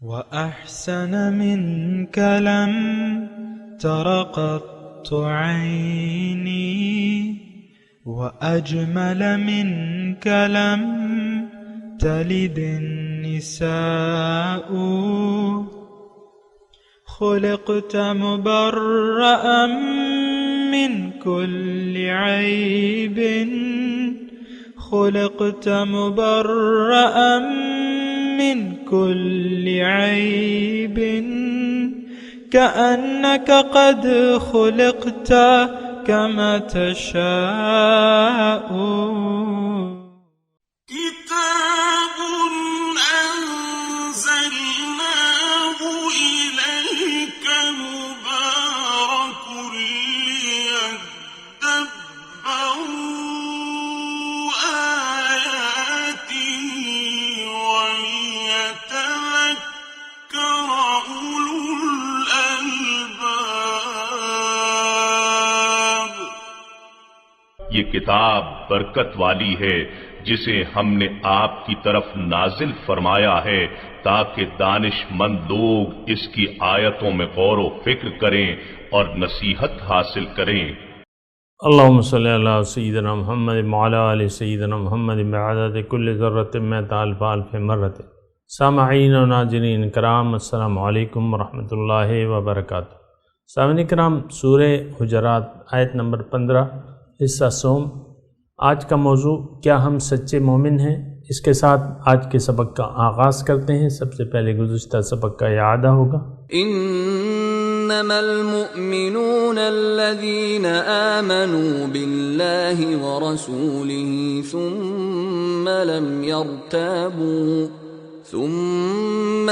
وأحسن منك لم تر قط عيني وأجمل منك لم تلد النساء خلقت مبرأ من كل عيب خلقت مبرأ من كل عيب كأنك قد خلقت كما تشاء كتاب أنزلناه إليك مبارك ليدبروا آياته وليتذكر أولو الألباب۔ یہ کتاب برکت والی ہے جسے ہم نے آپ کی طرف نازل فرمایا ہے تاکہ دانش مند لوگ اس کی آیتوں میں غور و فکر کریں اور نصیحت حاصل کریں۔ اللہم صلی اللہ سیدنا محمد وعلی آل سیدنا محمد بعدد کل ذرۃ مئۃ الف الف مرۃ۔ سامعین و ناظرین کرام، السلام علیکم ورحمۃ اللہ وبرکاتہ۔ سامعین کرام، سورہ حجرات آیت نمبر 15 حصہ سوم۔ آج کا موضوع کیا ہم سچے مومن ہیں؟ اس کے ساتھ آج کے سبق کا آغاز کرتے ہیں۔ سب سے پہلے گزشتہ سبق کا اعادہ ہوگا۔ انما المؤمنون الذين آمنوا بالله ورسوله ثم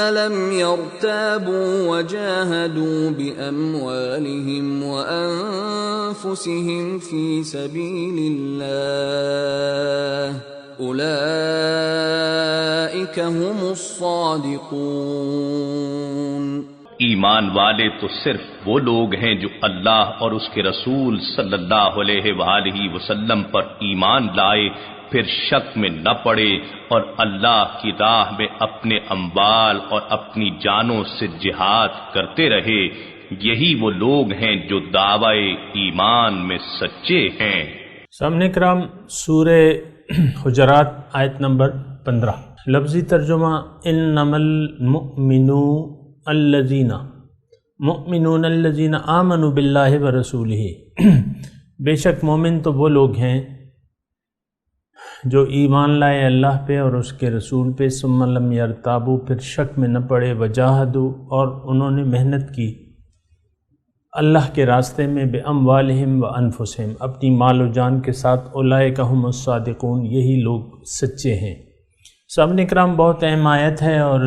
لم يرتابوا وجاهدوا بأموالهم وأنفسهم في سبيل الله أولئك هم الصادقون۔ ایمان والے تو صرف وہ لوگ ہیں جو اللہ اور اس کے رسول صلی اللہ علیہ وآلہ وسلم پر ایمان لائے، پھر شک میں نہ پڑے اور اللہ کی راہ میں اپنے اموال اور اپنی جانوں سے جہاد کرتے رہے۔ یہی وہ لوگ ہیں جو دعوی ایمان میں سچے ہیں۔ سامنے کرام، سورہ حجرات آیت نمبر 15۔ لفظی ترجمہ انما المؤمنون الذین آمنوا باللہ ورسولہ۔ بے شک مومن تو وہ لوگ ہیں جو ایمان لائے اللہ پہ اور اس کے رسول پہ، ثم لم یرتابوا، پھر شک میں نہ پڑے، وجاہدوا، اور انہوں نے محنت کی اللہ کے راستے میں، باموالہم وانفسہم، اپنی مال و جان کے ساتھ، اولئک ھم الصادقون، یہی لوگ سچے ہیں۔ سامعین کرام، بہت اہم آیت ہے اور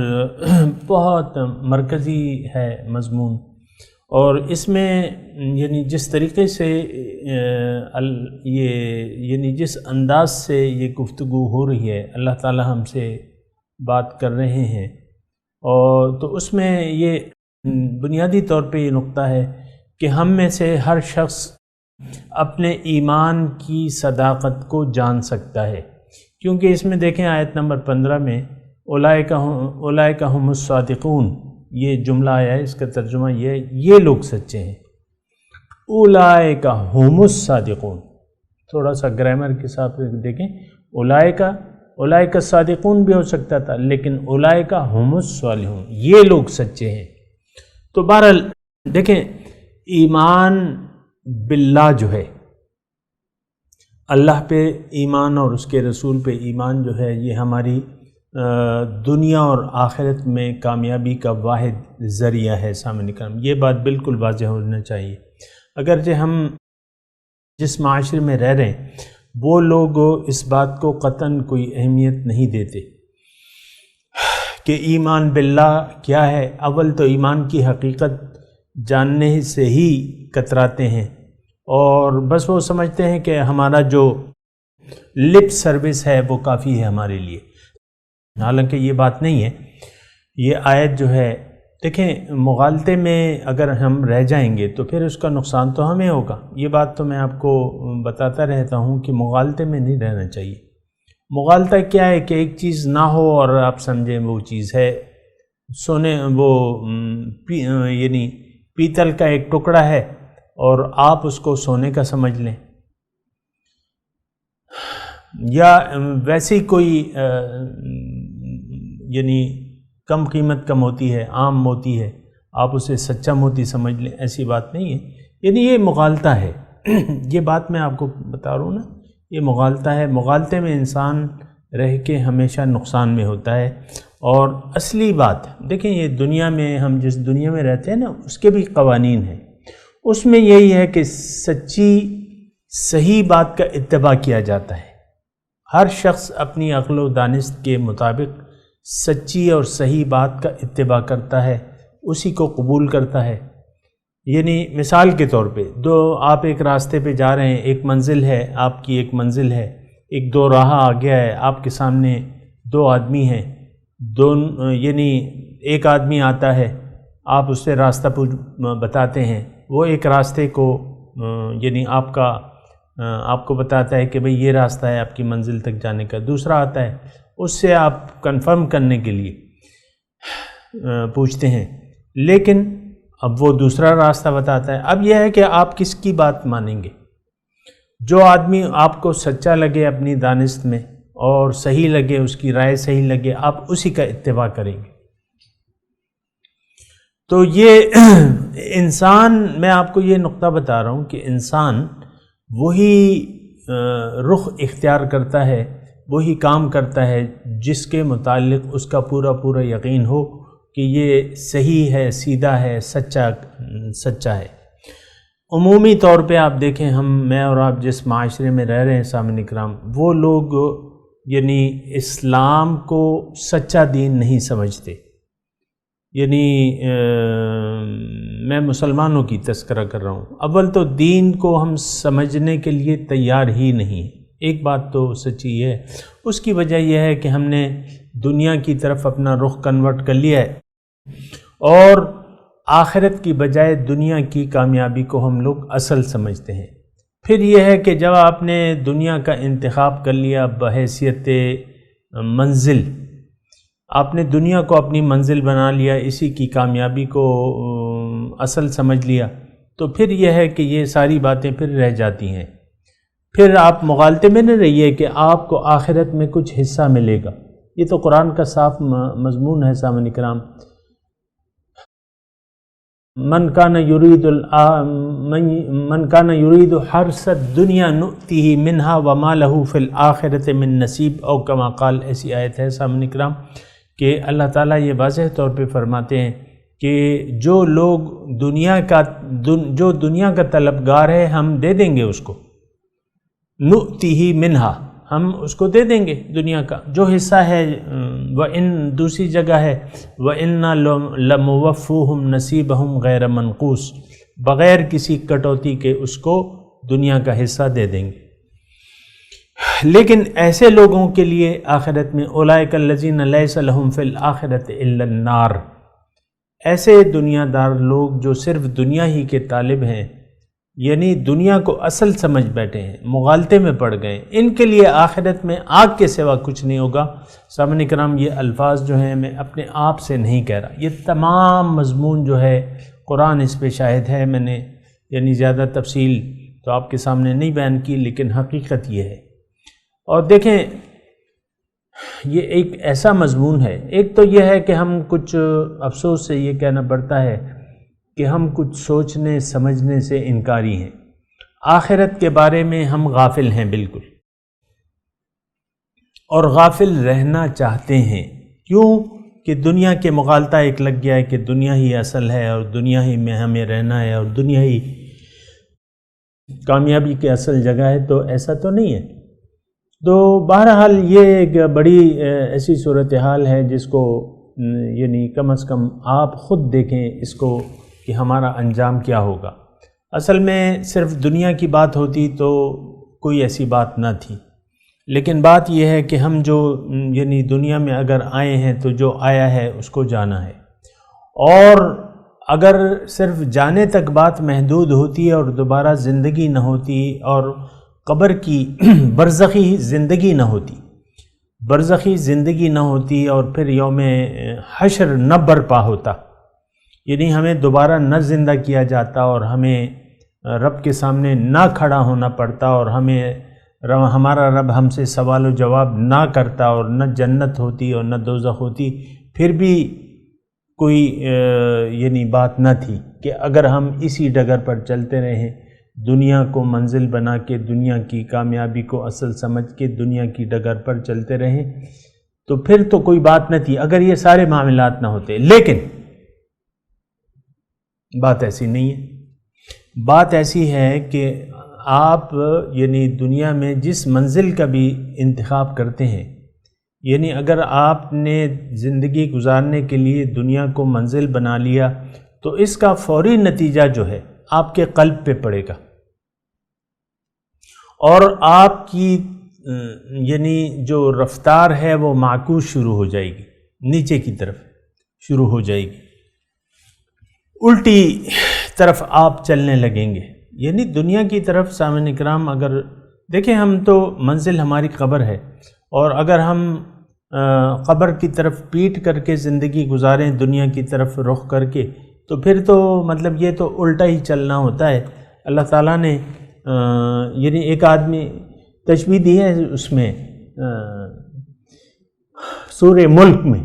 بہت مرکزی ہے مضمون، اور اس میں یعنی جس طریقے سے جس انداز سے یہ گفتگو ہو رہی ہے، اللہ تعالی ہم سے بات کر رہے ہیں، اور تو اس میں یہ بنیادی طور پہ یہ نقطہ ہے کہ ہم میں سے ہر شخص اپنے ایمان کی صداقت کو جان سکتا ہے، کیونکہ اس میں دیکھیں آیت نمبر 15 میں اولئک ھم الصادقون یہ جملہ آیا ہے، اس کا ترجمہ یہ لوگ سچے ہیں۔ اولئک ھم الصادقون، تھوڑا سا گرامر کے ساتھ دیکھیں، اولئک الصادقون بھی ہو سکتا تھا، لیکن اولئک ھم الصالحون، یہ لوگ سچے ہیں۔ تو بہرحال دیکھیں، ایمان باللہ جو ہے، اللہ پہ ایمان اور اس کے رسول پہ ایمان جو ہے، یہ ہماری دنیا اور آخرت میں کامیابی کا واحد ذریعہ ہے۔ سامنے کرام، یہ بات بالکل واضح ہونا چاہیے۔ اگرچہ ہم جس معاشرے میں رہ رہے ہیں وہ لوگ اس بات کو قطعاً کوئی اہمیت نہیں دیتے کہ ایمان باللہ کیا ہے۔ اول تو ایمان کی حقیقت جاننے سے ہی کتراتے ہیں، اور بس وہ سمجھتے ہیں کہ ہمارا جو لپ سروس ہے وہ کافی ہے ہمارے لیے، حالانکہ یہ بات نہیں ہے۔ یہ آیت جو ہے، دیکھیں، مغالطے میں اگر ہم رہ جائیں گے تو پھر اس کا نقصان تو ہمیں ہوگا۔ یہ بات تو میں آپ کو بتاتا رہتا ہوں کہ مغالطے میں نہیں رہنا چاہیے۔ مغالطہ کیا ہے کہ ایک چیز نہ ہو اور آپ سمجھیں وہ چیز ہے، سونے وہ یعنی پیتل کا ایک ٹکڑا ہے اور آپ اس کو سونے کا سمجھ لیں، یا ویسی کوئی یعنی کم قیمت کا موتی ہے، عام موتی ہے، آپ اسے سچا موتی سمجھ لیں، ایسی بات نہیں ہے. یعنی یہ مغالطہ ہے. یہ بات میں آپ کو بتا رہا ہوں نا، یہ مغالطہ ہے. مغالطے میں انسان رہ کے ہمیشہ نقصان میں ہوتا ہے. اور اصلی بات دیکھیں، یہ دنیا میں ہم جس دنیا میں رہتے ہیں نا، اس کے بھی قوانین ہیں. اس میں یہی ہے کہ سچی صحیح بات کا اتباع کیا جاتا ہے. ہر شخص اپنی عقل و دانست کے مطابق سچی اور صحیح بات کا اتباع کرتا ہے، اسی کو قبول کرتا ہے. یعنی مثال کے طور پہ آپ ایک راستے پہ جا رہے ہیں، ایک منزل ہے، آپ کی ایک منزل ہے، ایک دو راہ آ گیا ہے، آپ کے سامنے دو آدمی ہیں، یعنی ایک آدمی آتا ہے، آپ اس سے راستہ بتاتے ہیں، وہ ایک راستے کو یعنی آپ کو بتاتا ہے کہ بھئی یہ راستہ ہے آپ کی منزل تک جانے کا. دوسرا آتا ہے، اس سے آپ کنفرم کرنے کے لیے پوچھتے ہیں، لیکن اب وہ دوسرا راستہ بتاتا ہے. اب یہ ہے کہ آپ کس کی بات مانیں گے؟ جو آدمی آپ کو سچا لگے اپنی دانست میں اور صحیح لگے، اس کی رائے صحیح لگے، آپ اسی کا اتباع کریں گے. تو یہ انسان، میں آپ کو یہ نقطہ بتا رہا ہوں کہ انسان وہی رخ اختیار کرتا ہے، وہی کام کرتا ہے جس کے متعلق اس کا پورا یقین ہو کہ یہ صحیح ہے، سیدھا ہے، سچا ہے. عمومی طور پہ آپ دیکھیں، میں اور آپ جس معاشرے میں رہ رہے ہیں سامعین اکرام، وہ لوگ یعنی اسلام کو سچا دین نہیں سمجھتے. یعنی میں مسلمانوں کی تذکرہ کر رہا ہوں. اول تو دین کو ہم سمجھنے کے لیے تیار ہی نہیں. ایک بات تو سچی ہے، اس کی وجہ یہ ہے کہ ہم نے دنیا کی طرف اپنا رخ کنورٹ کر لیا ہے، اور آخرت کی بجائے دنیا کی کامیابی کو ہم لوگ اصل سمجھتے ہیں. پھر یہ ہے کہ جب آپ نے دنیا کا انتخاب کر لیا بحیثیت منزل، آپ نے دنیا کو اپنی منزل بنا لیا، اسی کی کامیابی کو اصل سمجھ لیا، تو پھر یہ ہے کہ یہ ساری باتیں پھر رہ جاتی ہیں. پھر آپ مغالطے میں نہ رہیے کہ آپ کو آخرت میں کچھ حصہ ملے گا. یہ تو قرآن کا صاف مضمون ہے سامعین کرام. من کان یرید حرث الدنیا نؤتیہ منہا وما لہ فی الآخرۃ من نصیب، او کما قال. ایسی آیت ہے سامعین کرام کہ اللہ تعالیٰ یہ واضح طور پہ فرماتے ہیں کہ جو لوگ دنیا کا طلبگار ہے، ہم دے دیں گے اس کو. نؤتیہ منہا، ہم اس کو دے دیں گے دنیا کا جو حصہ ہے. وَإِن دوسری جگہ ہے وَإِنَّا لَمُوَفُّوهُمْ نَصِيبَهُمْ غَيْرَ مَنْقُوص، بغیر کسی کٹوتی کے اس کو دنیا کا حصہ دے دیں گے. لیکن ایسے لوگوں کے لیے آخرت میں اولئک الذین لیس لہم فی الآخرۃ الا النار، ایسے دنیا دار لوگ جو صرف دنیا ہی کے طالب ہیں، یعنی دنیا کو اصل سمجھ بیٹھے ہیں، مغالطے میں پڑ گئے، ان کے لیے آخرت میں آگ کے سوا کچھ نہیں ہوگا. سامعین کرام، یہ الفاظ جو ہیں میں اپنے آپ سے نہیں کہہ رہا، یہ تمام مضمون جو ہے قرآن اس پہ شاہد ہے. میں نے یعنی زیادہ تفصیل تو آپ کے سامنے نہیں بیان کی، لیکن حقیقت یہ ہے. اور دیکھیں، یہ ایک ایسا مضمون ہے، ایک تو یہ ہے کہ ہم کچھ افسوس سے یہ کہنا پڑتا ہے کہ ہم کچھ سوچنے سمجھنے سے انکاری ہیں. آخرت کے بارے میں ہم غافل ہیں بالکل، اور غافل رہنا چاہتے ہیں. کیوں؟ کہ دنیا کے مغالطہ ایک لگ گیا ہے کہ دنیا ہی اصل ہے، اور دنیا ہی میں ہمیں رہنا ہے، اور دنیا ہی کامیابی کی اصل جگہ ہے. تو ایسا تو نہیں ہے. تو بہرحال یہ ایک بڑی ایسی صورتحال ہے جس کو یعنی کم از کم آپ خود دیکھیں اس کو کہ ہمارا انجام کیا ہوگا. اصل میں صرف دنیا کی بات ہوتی تو کوئی ایسی بات نہ تھی، لیکن بات یہ ہے کہ ہم جو یعنی دنیا میں اگر آئے ہیں تو جو آیا ہے اس کو جانا ہے. اور اگر صرف جانے تک بات محدود ہوتی اور دوبارہ زندگی نہ ہوتی اور قبر کی برزخی زندگی نہ ہوتی، برزخی زندگی نہ ہوتی اور پھر یوم حشر نہ برپا ہوتا، یعنی ہمیں دوبارہ نہ زندہ کیا جاتا اور ہمیں رب کے سامنے نہ کھڑا ہونا پڑتا اور ہمارا رب ہم سے سوال و جواب نہ کرتا اور نہ جنت ہوتی اور نہ دوزخ ہوتی، پھر بھی کوئی یعنی بات نہ تھی کہ اگر ہم اسی ڈگر پر چلتے رہیں، دنیا کو منزل بنا کے، دنیا کی کامیابی کو اصل سمجھ کے دنیا کی ڈگر پر چلتے رہیں تو پھر تو کوئی بات نہ تھی اگر یہ سارے معاملات نہ ہوتے۔ لیکن بات ایسی نہیں ہے، بات ایسی ہے کہ آپ یعنی دنیا میں جس منزل کا بھی انتخاب کرتے ہیں، یعنی اگر آپ نے زندگی گزارنے کے لیے دنیا کو منزل بنا لیا تو اس کا فوری نتیجہ جو ہے آپ کے قلب پہ پڑے گا، اور آپ کی یعنی جو رفتار ہے وہ معکوس شروع ہو جائے گی، نیچے کی طرف شروع ہو جائے گی، الٹی طرف آپ چلنے لگیں گے، یعنی دنیا کی طرف۔ سامعین اکرام، اگر دیکھیں ہم تو منزل ہماری قبر ہے، اور اگر ہم قبر کی طرف پیٹ کر کے زندگی گزاریں، دنیا کی طرف رخ کر کے، تو پھر تو مطلب یہ تو الٹا ہی چلنا ہوتا ہے۔ اللہ تعالیٰ نے یعنی ایک آدمی تشبیہ دی ہے اس میں سورہ ملک میں،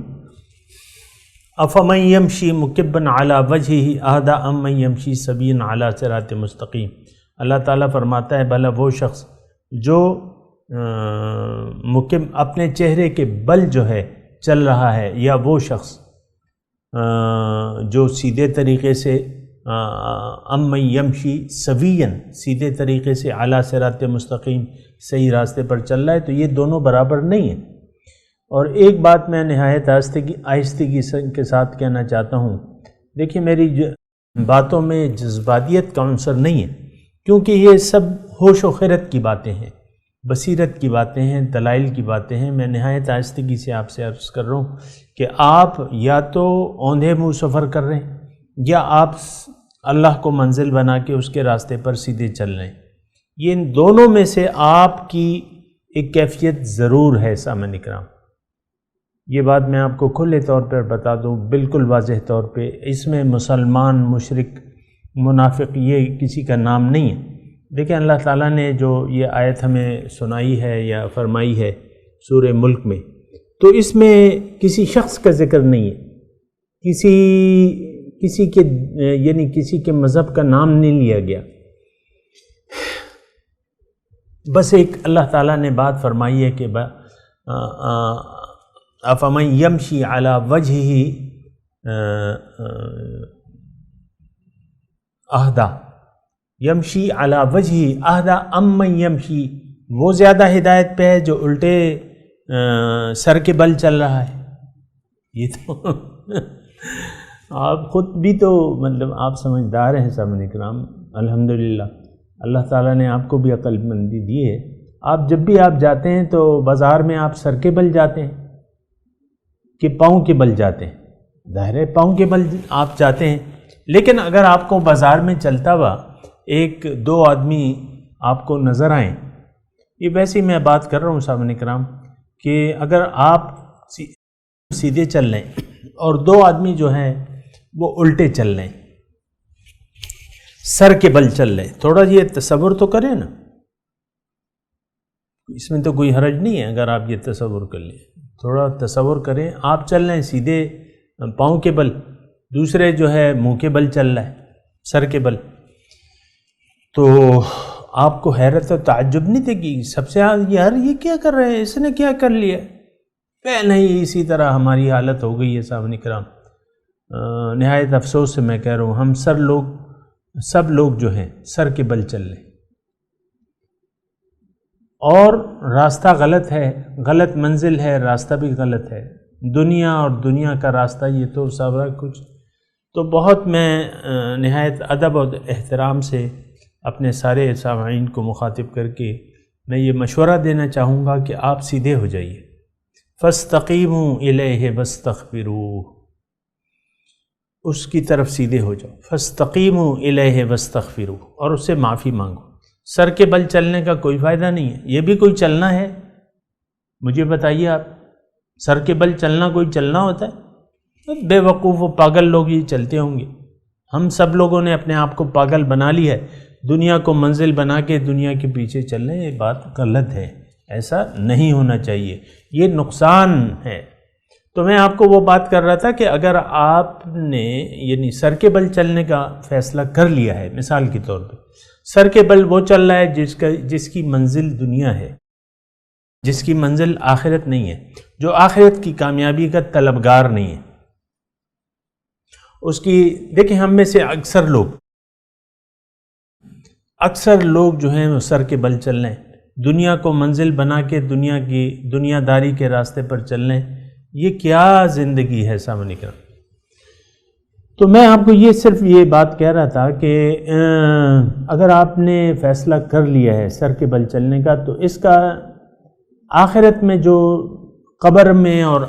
افمن یمشی مکبا علی وجہہ اہدی امن یمشی سویا علی صراط مستقیم۔ اللہ تعالیٰ فرماتا ہے بھلا وہ شخص جو مکب اپنے چہرے کے بل جو ہے چل رہا ہے، یا وہ شخص جو سیدھے طریقے سے امن یمشی سویا سیدھے طریقے سے علی صراط مستقیم صحیح راستے پر چل رہا ہے، تو یہ دونوں برابر نہیں ہیں۔ اور ایک بات میں نہایت آہستگی کے ساتھ کہنا چاہتا ہوں، دیکھیں میری باتوں میں جذباتیت کا عنصر نہیں ہے، کیونکہ یہ سب ہوش و خرد کی باتیں ہیں، بصیرت کی باتیں ہیں، دلائل کی باتیں ہیں۔ میں نہایت آہستگی سے آپ سے عرض کر رہا ہوں کہ آپ یا تو اوندھے منہ سفر کر رہے ہیں، یا آپ اللہ کو منزل بنا کے اس کے راستے پر سیدھے چل رہے ہیں۔ یہ ان دونوں میں سے آپ کی ایک کیفیت ضرور ہے سامعین اکرام۔ یہ بات میں آپ کو کھلے طور پر بتا دوں، بالکل واضح طور پہ، اس میں مسلمان، مشرک، منافق یہ کسی کا نام نہیں ہے۔ دیکھیں اللہ تعالیٰ نے جو یہ آیت ہمیں سنائی ہے یا فرمائی ہے سورہ ملک میں، تو اس میں کسی شخص کا ذکر نہیں ہے، کسی کے یعنی کسی کے مذہب کا نام نہیں لیا گیا، بس ایک اللہ تعالیٰ نے بات فرمائی ہے کہ افمن یمشی علی وجہہ اہدی یمشی علی وجہہ اہدی امن یمشی، وہ زیادہ ہدایت پہ ہے جو الٹے سر کے بل چل رہا ہے۔ یہ تو آپ خود بھی تو مطلب آپ سمجھدار ہیں سامعین اکرام، الحمدللہ اللہ تعالیٰ نے آپ کو بھی عقل مندی دی ہے۔ آپ جب بھی آپ جاتے ہیں تو بازار میں آپ سر کے بل جاتے ہیں کہ پاؤں کے بل جاتے ہیں؟ ظاہر ہے پاؤں کے بل آپ جاتے ہیں، لیکن اگر آپ کو بازار میں چلتا ہوا ایک دو آدمی آپ کو نظر آئیں، یہ ویسے ہی میں بات کر رہا ہوں سامعین اکرام کہ اگر آپ سیدھے چل رہے ہیں اور دو آدمی جو ہیں وہ الٹے چل رہے ہیں، سر کے بل چل رہے ہیں، تھوڑا یہ تصور تو کریں نا، اس میں تو کوئی حرج نہیں ہے اگر آپ یہ تصور کر لیں، تھوڑا تصور کریں آپ چل رہے ہیں سیدھے پاؤں کے بل، دوسرے جو ہے منہ کے بل چل رہا ہے، سر کے بل، تو آپ کو حیرت و تعجب نہیں تھے کہ سب سے یار یہ کیا کر رہے ہیں، اس نے کیا کر لیا؟ نہیں، اسی طرح ہماری حالت ہو گئی ہے سامعین کرام۔ نہایت افسوس سے میں کہہ رہا ہوں، ہم سب لوگ جو ہیں سر کے بل چل رہے ہیں، اور راستہ غلط ہے، غلط منزل ہے، راستہ بھی غلط ہے، دنیا اور دنیا کا راستہ یہ تو سارا کچھ۔ تو بہت میں نہایت ادب اور احترام سے اپنے سارے سامعین کو مخاطب کر کے میں یہ مشورہ دینا چاہوں گا کہ آپ سیدھے ہو جائیے، فاستقیموا الیہ واستغفروہ، اس کی طرف سیدھے ہو جاؤ، فاستقیموا الیہ واستغفروہ، اور اس سے معافی مانگو۔ سر کے بل چلنے کا کوئی فائدہ نہیں ہے، یہ بھی کوئی چلنا ہے؟ مجھے بتائیے آپ، سر کے بل چلنا کوئی چلنا ہوتا ہے؟ بے وقوف و پاگل لوگ ہی چلتے ہوں گے۔ ہم سب لوگوں نے اپنے آپ کو پاگل بنا لی ہے، دنیا کو منزل بنا کے دنیا کے پیچھے چل رہے ہیں۔ یہ بات غلط ہے، ایسا نہیں ہونا چاہیے، یہ نقصان ہے۔ تو میں آپ کو وہ بات کر رہا تھا کہ اگر آپ نے یعنی سر کے بل چلنے کا فیصلہ کر لیا ہے، مثال کے طور پہ سر کے بل وہ چل رہا ہے جس کی منزل دنیا ہے، جس کی منزل آخرت نہیں ہے، جو آخرت کی کامیابی کا طلبگار نہیں ہے، اس کی دیکھیں ہم میں سے اکثر لوگ جو ہیں وہ سر کے بل چل رہے ہیں، دنیا کو منزل بنا کے دنیا داری کے راستے پر چل رہے ہیں۔ یہ کیا زندگی ہے سامنے کا؟ تو میں آپ کو صرف یہ بات کہہ رہا تھا کہ اگر آپ نے فیصلہ کر لیا ہے سر کے بل چلنے کا، تو اس کا آخرت میں جو قبر میں اور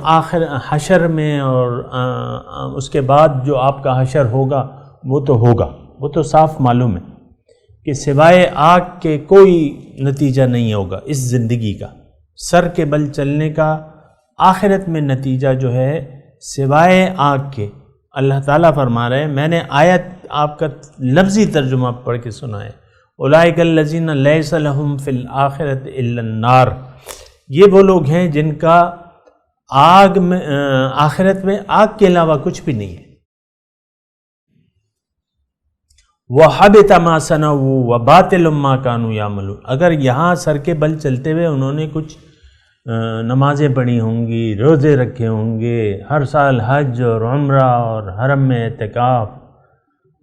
حشر میں اور اس کے بعد جو آپ کا حشر ہوگا وہ تو صاف معلوم ہے کہ سوائے آگ کے کوئی نتیجہ نہیں ہوگا اس زندگی کا۔ سر کے بل چلنے کا آخرت میں نتیجہ جو ہے سوائے آگ کے، اللہ تعالیٰ فرما رہے ہیں، میں نے آیت آپ کا لفظی ترجمہ پڑھ کے سنا ہے، اولئک الذین لیس لہم فی الآخرۃ الا النار، یہ وہ لوگ ہیں جن کا آخرت میں آگ کے علاوہ کچھ بھی نہیں ہے۔ وَحَبِطَ مَا صَنَعُوا وَبَاطِلٌ مَا كَانُوا يَعْمَلُونَ، اگر یہاں سر کے بل چلتے ہوئے انہوں نے کچھ نمازیں پڑھی ہوں گی، روزے رکھے ہوں گے، ہر سال حج اور عمرہ اور حرم میں اعتکاف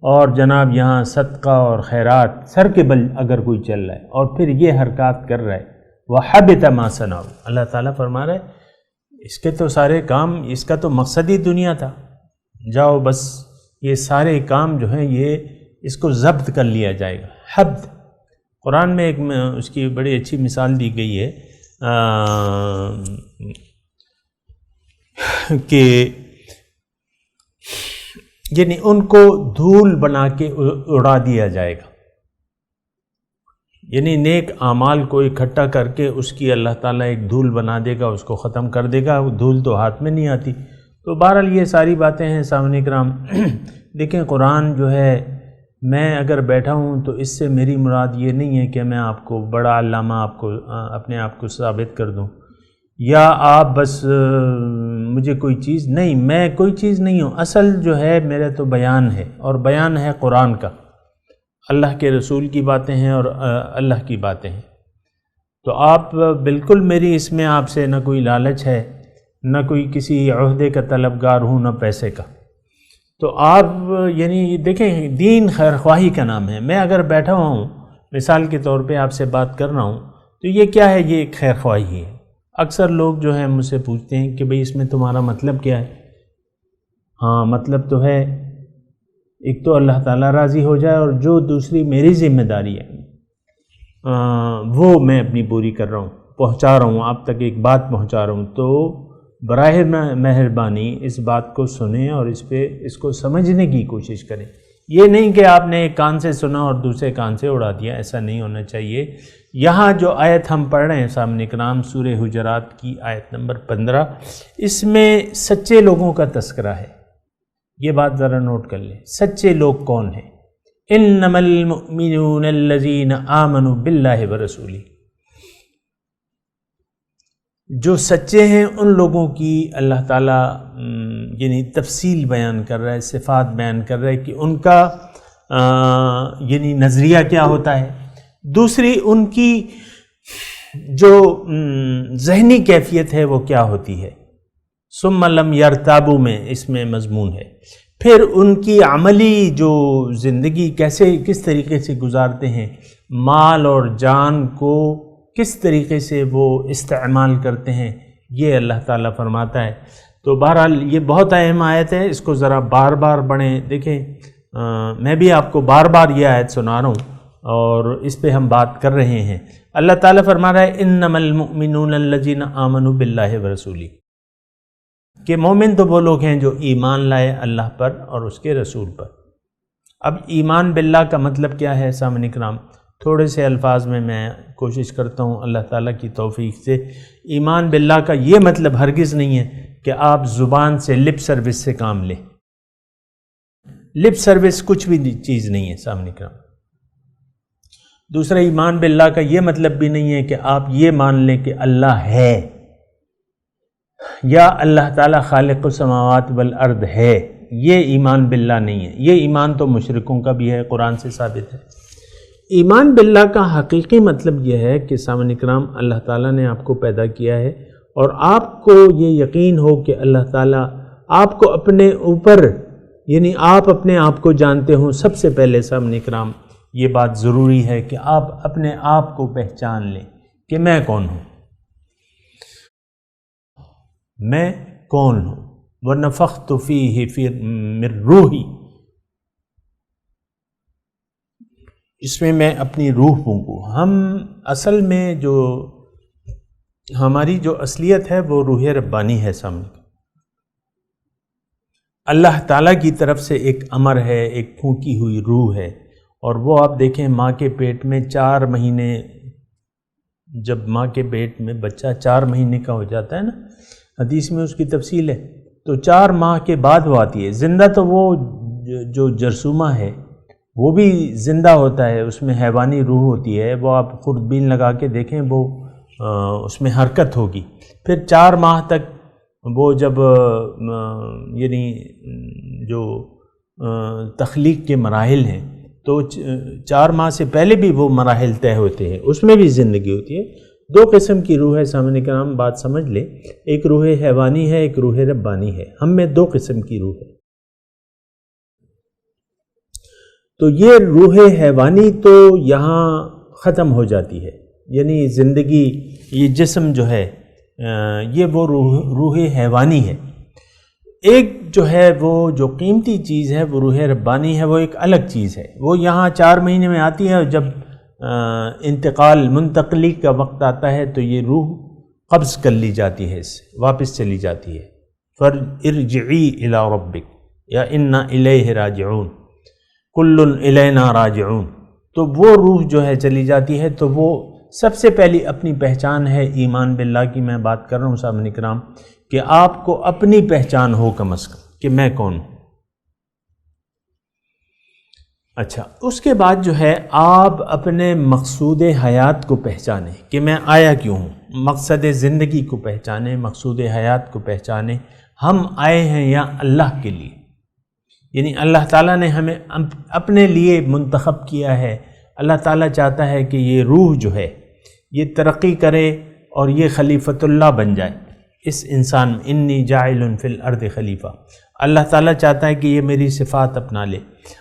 اور جناب یہاں صدقہ اور خیرات، سر کے بل اگر کوئی چل رہا ہے اور پھر یہ حرکات کر رہا ہے، وَحَبِطَ مَا صَنَعُوا، اللہ تعالیٰ فرما رہا ہے اس کے تو سارے کام، اس کا تو مقصد ہی دنیا تھا، جاؤ بس یہ سارے کام جو ہیں یہ اس کو ضبط کر لیا جائے گا۔ حبد قرآن میں ایک اس کی بڑی اچھی مثال دی گئی ہے کہ یعنی ان کو دھول بنا کے اڑا دیا جائے گا، یعنی نیک اعمال کو اکٹھا کر کے اس کی اللہ تعالیٰ ایک دھول بنا دے گا، اس کو ختم کر دے گا، وہ دھول تو ہاتھ میں نہیں آتی۔ تو بہرحال یہ ساری باتیں ہیں سامنے کرام۔ دیکھیں قرآن جو ہے، میں اگر بیٹھا ہوں تو اس سے میری مراد یہ نہیں ہے کہ میں آپ کو بڑا علامہ اپنے آپ کو ثابت کر دوں، یا آپ بس مجھے کوئی چیز نہیں، میں کوئی چیز نہیں ہوں، اصل جو ہے میرا تو بیان ہے، اور بیان ہے قرآن کا، اللہ کے رسول کی باتیں ہیں اور اللہ کی باتیں ہیں۔ تو آپ بالکل میری اس میں آپ سے نہ کوئی لالچ ہے، نہ کوئی کسی عہدے کا طلبگار ہوں، نہ پیسے کا۔ تو آپ یعنی دیکھیں دین خیر خواہی کا نام ہے، میں اگر بیٹھا ہوں مثال کے طور پہ آپ سے بات کر رہا ہوں تو یہ کیا ہے؟ یہ خیر خواہی ہے۔ اکثر لوگ جو ہیں مجھ سے پوچھتے ہیں کہ بھئی اس میں تمہارا مطلب کیا ہے؟ ہاں مطلب تو ہے ایک تو اللہ تعالیٰ راضی ہو جائے، اور جو دوسری میری ذمہ داری ہے وہ میں اپنی پوری کر رہا ہوں، پہنچا رہا ہوں آپ تک، ایک بات پہنچا رہا ہوں۔ تو براہ مہربانی اس بات کو سنیں اور اس کو سمجھنے کی کوشش کریں۔ یہ نہیں کہ آپ نے ایک کان سے سنا اور دوسرے کان سے اڑا دیا، ایسا نہیں ہونا چاہیے۔ یہاں جو آیت ہم پڑھ رہے ہیں سامنے کرام، سورہ حجرات کی آیت نمبر 15، اس میں سچے لوگوں کا تذکرہ ہے۔ یہ بات ذرا نوٹ کر لیں، سچے لوگ کون ہیں؟ انما المؤمنون الذین آمنوا باللہ ورسولہ، جو سچے ہیں ان لوگوں کی اللہ تعالیٰ یعنی تفصیل بیان کر رہا ہے، صفات بیان کر رہا ہے کہ ان کا یعنی نظریہ کیا ہوتا ہے۔ دوسری ان کی جو ذہنی کیفیت ہے وہ کیا ہوتی ہے، ثم لم یرتابوا میں اس میں مضمون ہے۔ پھر ان کی عملی جو زندگی کس طریقے سے گزارتے ہیں، مال اور جان کو کس طریقے سے وہ استعمال کرتے ہیں، یہ اللہ تعالیٰ فرماتا ہے۔ تو بہرحال یہ بہت اہم آیت ہے، اس کو ذرا بار بار پڑھیں۔ دیکھیں میں بھی آپ کو بار بار یہ آیت سنا رہا ہوں اور اس پہ ہم بات کر رہے ہیں۔ اللہ تعالیٰ فرما رہا ہے انما المؤمنون الذین آمنوا باللہ ورسولہ، کہ مومن تو وہ لوگ ہیں جو ایمان لائے اللہ پر اور اس کے رسول پر۔ اب ایمان باللہ کا مطلب کیا ہے سامعین کرام؟ تھوڑے سے الفاظ میں کوشش کرتا ہوں اللہ تعالیٰ کی توفیق سے. ایمان باللہ کا یہ مطلب ہرگز نہیں ہے کہ آپ زبان سے لپ سروس سے کام لیں. لپ سروس کچھ بھی چیز نہیں ہے سامنے کرام. دوسرا، ایمان باللہ کا یہ مطلب بھی نہیں ہے کہ آپ یہ مان لیں کہ اللہ ہے یا اللہ تعالیٰ خالق السماوات والارض ہے. یہ ایمان باللہ نہیں ہے. یہ ایمان تو مشرکوں کا بھی ہے، قرآن سے ثابت ہے. ایمان باللہ کا حقیقی مطلب یہ ہے کہ سامعین کرام اللہ تعالیٰ نے آپ کو پیدا کیا ہے اور آپ کو یہ یقین ہو کہ اللہ تعالیٰ آپ کو اپنے اوپر، یعنی آپ اپنے آپ کو جانتے ہوں. سب سے پہلے سامعین کرام یہ بات ضروری ہے کہ آپ اپنے آپ کو پہچان لیں کہ میں کون ہوں. میں کون ہوں. وَنَفَخْتُ فِيهِ مِن روحی، اس میں میں اپنی روح پھونکوں. ہم اصل میں جو ہماری جو اصلیت ہے وہ روح ربانی ہے. سامنے اللہ تعالیٰ کی طرف سے ایک امر ہے، ایک پھونکی ہوئی روح ہے. اور وہ آپ دیکھیں ماں کے پیٹ میں 4 مہینے، جب ماں کے پیٹ میں بچہ 4 مہینے کا ہو جاتا ہے نا، حدیث میں اس کی تفصیل ہے، تو 4 ماہ کے بعد وہ آتی ہے. زندہ تو وہ جو جرثومہ ہے وہ بھی زندہ ہوتا ہے، اس میں حیوانی روح ہوتی ہے. وہ آپ خوردبین لگا کے دیکھیں، وہ اس میں حرکت ہوگی. پھر 4 ماہ تک وہ جب یعنی جو تخلیق کے مراحل ہیں تو 4 ماہ سے پہلے بھی وہ مراحل طے ہوتے ہیں، اس میں بھی زندگی ہوتی ہے. 2 قسم کی روح ہے سامنے کرام، بات سمجھ لیں. ایک روح حیوانی ہے، ایک روح ربانی ہے. ہم میں 2 قسم کی روح ہے. تو یہ روح حیوانی تو یہاں ختم ہو جاتی ہے، یعنی زندگی، یہ جسم جو ہے یہ وہ روح حیوانی ہے. ایک جو ہے وہ جو قیمتی چیز ہے وہ روح ربانی ہے، وہ ایک الگ چیز ہے. وہ یہاں 4 مہینے میں آتی ہے، اور جب منتقلی کا وقت آتا ہے تو یہ روح قبض کر لی جاتی ہے، اس سے واپس چلی جاتی ہے. فارجعی الی ربک یا انا الیہ راجعون، کل الینا راجعون. تو وہ روح جو ہے چلی جاتی ہے. تو وہ سب سے پہلی اپنی پہچان ہے ایمان باللہ کی. میں بات کر رہا ہوں سامعین کرام کہ آپ کو اپنی پہچان ہو کم از کم کہ میں کون ہوں. اچھا، اس کے بعد جو ہے آپ اپنے مقصود حیات کو پہچانیں کہ میں آیا کیوں ہوں. مقصد زندگی کو پہچانیں، مقصود حیات کو پہچانیں. ہم آئے ہیں یا اللہ کے لیے، یعنی اللہ تعالیٰ نے ہمیں اپنے لیے منتخب کیا ہے. اللہ تعالیٰ چاہتا ہے کہ یہ روح جو ہے یہ ترقی کرے اور یہ خلیفۃ اللہ بن جائے اس انسان میں. انی جاعل فی الارض خلیفہ. اللہ تعالیٰ چاہتا ہے کہ یہ میری صفات اپنا لے.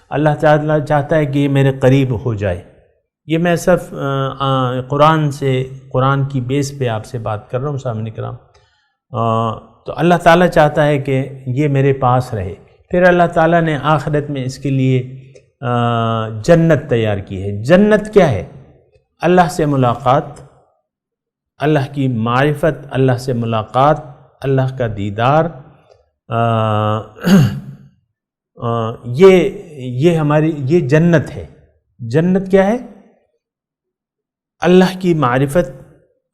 اللہ تعالیٰ چاہتا ہے کہ یہ میرے قریب ہو جائے. یہ میں صرف قرآن کی بیس پہ آپ سے بات کر رہا ہوں سامنے کرام. تو اللہ تعالیٰ چاہتا ہے کہ یہ میرے پاس رہے. پھر اللہ تعالیٰ نے آخرت میں اس کے لیے جنت تیار کی ہے. جنت کیا ہے؟ اللہ سے ملاقات، اللہ کی معرفت، اللہ سے ملاقات، اللہ کا دیدار. یہ ہماری یہ جنت ہے. جنت کیا ہے؟ اللہ کی معرفت،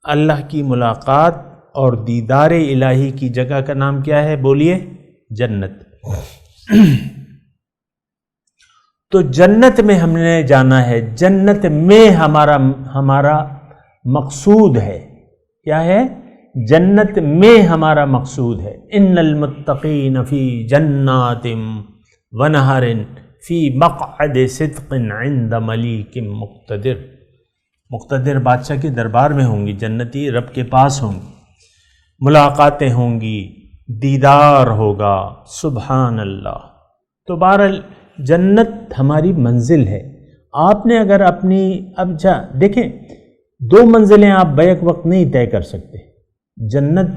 اللہ کی ملاقات اور دیدار الہی کی جگہ کا نام کیا ہے؟ بولیے. جنت. تو جنت میں ہم نے جانا ہے. جنت میں ہمارا مقصود ہے. کیا ہے؟ جنت میں ہمارا مقصود ہے. ان المتقین فی جنات ونہر فی مقعد صدق عند ملیک مقتدر. مقتدر بادشاہ کے دربار میں ہوں گی جنتی، رب کے پاس ہوں گی، ملاقاتیں ہوں گی، دیدار ہوگا. سبحان اللہ. تو بہرحال جنت ہماری منزل ہے. آپ نے اگر اپنی دیکھیں 2 منزلیں آپ بیک وقت نہیں طے کر سکتے. جنت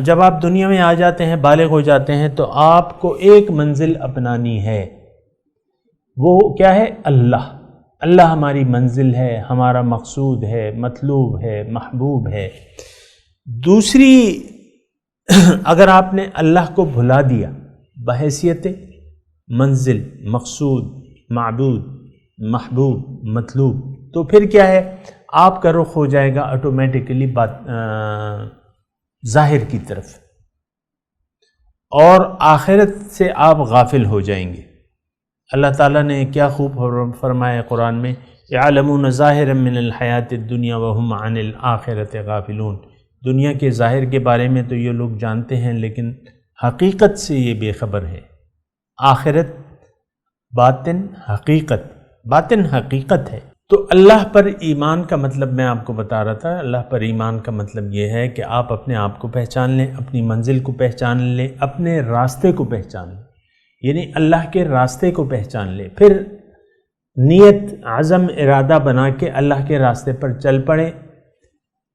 جب آپ دنیا میں آ جاتے ہیں، بالغ ہو جاتے ہیں، تو آپ کو ایک منزل اپنانی ہے. وہ کیا ہے؟ اللہ. اللہ ہماری منزل ہے، ہمارا مقصود ہے، مطلوب ہے، محبوب ہے. دوسری، اگر آپ نے اللہ کو بھلا دیا بحیثیت منزل، مقصود، معبود، محبوب، مطلوب، تو پھر کیا ہے، آپ کا رخ ہو جائے گا آٹومیٹکلی ظاہر کی طرف، اور آخرت سے آپ غافل ہو جائیں گے۔ اللہ تعالیٰ نے کیا خوب فرمایا قرآن میں، یعلمون ظاہرا من الحیات الدنیا وہم عن الآخرۃ غافلون، دنیا کے ظاہر کے بارے میں تو یہ لوگ جانتے ہیں لیکن حقیقت سے یہ بے خبر ہے۔ آخرت باطن حقیقت، باطن حقیقت ہے۔ تو اللہ پر ایمان کا مطلب میں آپ کو بتا رہا تھا، اللہ پر ایمان کا مطلب یہ ہے کہ آپ اپنے آپ کو پہچان لیں، اپنی منزل کو پہچان لیں، اپنے راستے کو پہچان لیں، یعنی اللہ کے راستے کو پہچان لیں، پھر نیت، عزم، ارادہ بنا کے اللہ کے راستے پر چل پڑیں،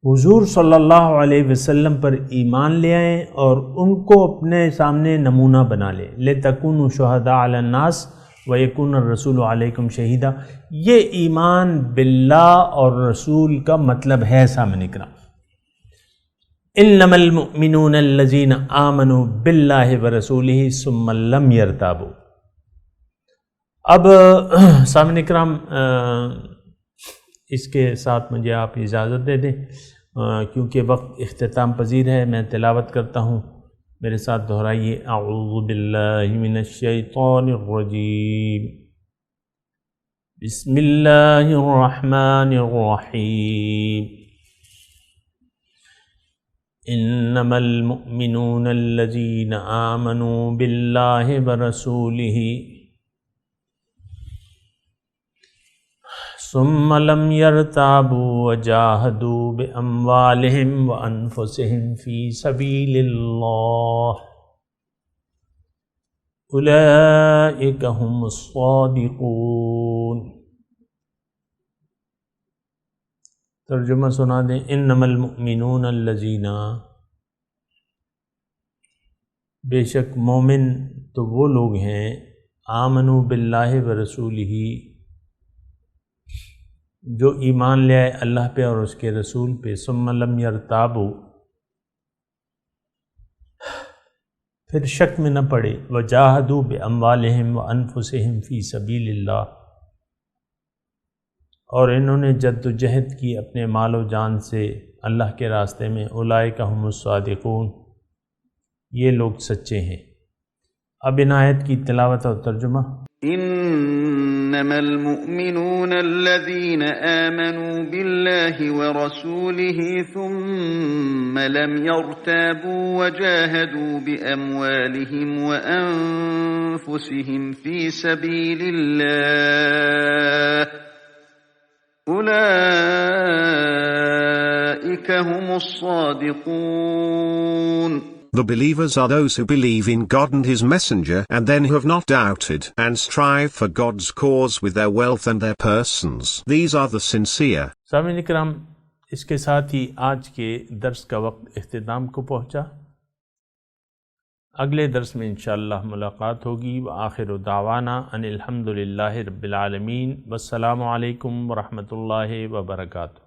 حضور صلی اللہ علیہ وسلم پر ایمان لے آئیں اور ان کو اپنے سامنے نمونہ بنا لیں۔ لِتَكُونُوا شُهَدَاءَ عَلَى النَّاسِ وَيَكُونَ الرَّسُولُ عَلَيْكُمْ شَهِيدًا، یہ ایمان باللہ اور رسول کا مطلب ہے سامنے کرام۔ إِنَّمَا الْمُؤْمِنُونَ الَّذِينَ آمَنُوا بِاللَّهِ وَرَسُولِهِ ثُمَّ لَمْ يَرْتَابُوا۔ اب سامنے کرام اس کے ساتھ مجھے آپ اجازت دے دیں کیونکہ وقت اختتام پذیر ہے، میں تلاوت کرتا ہوں، میرے ساتھ دہرائیے، اعوذ باللہ من الشیطان الرجیم، بسم اللہ الرحمن الرحیم، انما المؤمنون الذین آمنوا باللہ ورسولہ ثم لم يرتابوا وجاهدوا بأموالهم وأنفسهم في سبيل الله أولئك هم الصادقون۔ ترجمہ سنا دیں، انما المؤمنون الذین، بے شک مومن تو وہ لوگ ہیں، آمنوا باللہ ورسولہ، جو ایمان لے آئے اللہ پہ اور اس کے رسول پہ، ثم لم یرتابوا، پھر شک میں نہ پڑے، وجاہدوا باموالہم وانفسہم فی سبیل اللہ، اور انہوں نے جد و جہد کی اپنے مال و جان سے اللہ کے راستے میں، اولئک ھم الصادقون، یہ لوگ سچے ہیں۔ اب ان آیت کی تلاوت اور ترجمہ۔ انما المؤمنون الذين آمنوا بالله ورسوله ثم لم يرتابوا وجاهدوا بأموالهم وأنفسهم في سبيل الله أولئك هم الصادقون۔ The believers are those who believe in God and His Messenger and then who have not doubted and strive for God's cause with their wealth and their persons. These are the sincere. سامعین اکرام، اس کے ساتھ ہی آج کے درس کا وقت اختتام کو پہنچا۔ اگلے درس میں انشاءاللہ ملاقات ہوگی۔ وآخر دعوانا ان الحمد للہ رب العالمین، والسلام علیکم ورحمۃ اللہ وبرکاتہ۔